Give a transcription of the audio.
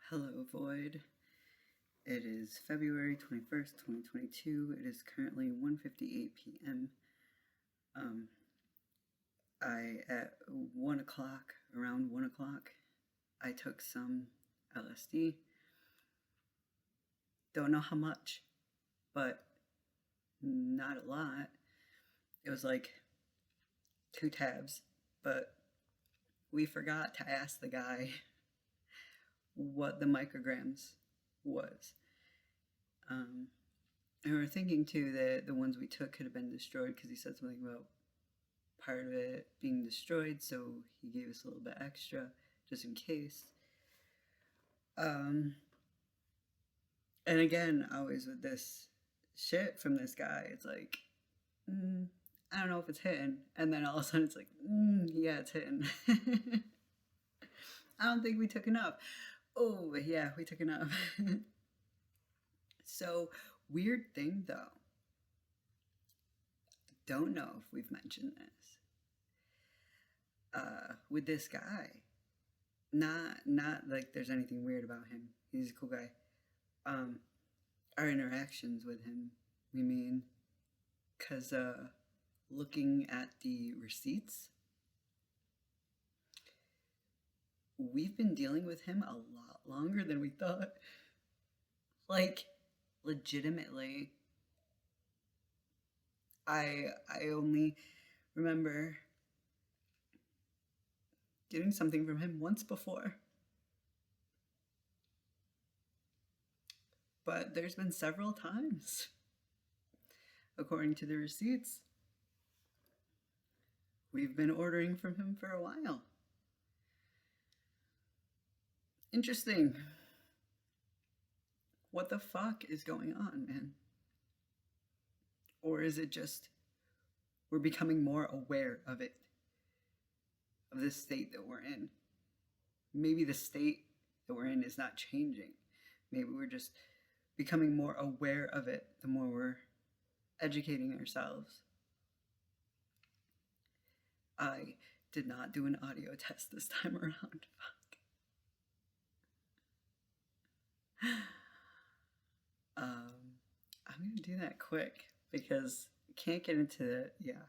Hello, Void. It is February 21st, 2022. It is currently 1:58 p.m. At 1 o'clock, around 1 o'clock, I took some LSD. Don't know how much, but not a lot. It was like 2 tabs, but we forgot to ask the guy what the micrograms was. And we were thinking too that the ones we took could have been destroyed because he said something about part of it being destroyed, so he gave us a little bit extra just in case. And again, always with this shit from this guy, it's like, I don't know if it's hitting. And then all of a sudden it's like, yeah, it's hitting. I don't think we took enough. Oh, yeah, we took enough. So, weird thing though. Don't know if we've mentioned this. With this guy. Not like there's anything weird about him. He's a cool guy. Our interactions with him, we mean, because looking at the receipts, we've been dealing with him a lot longer than we thought. Like, legitimately, I only remember getting something from him once before. But there's been several times, according to the receipts. We've been ordering from him for a while. Interesting. What the fuck is going on, man? Or is it just we're becoming more aware of it, of the state that we're in? Maybe the state that we're in is not changing. Maybe we're just becoming more aware of it the more we're educating ourselves. I did not do an audio test this time around. Fuck. I'm gonna do that quick because I can't get into it. Yeah,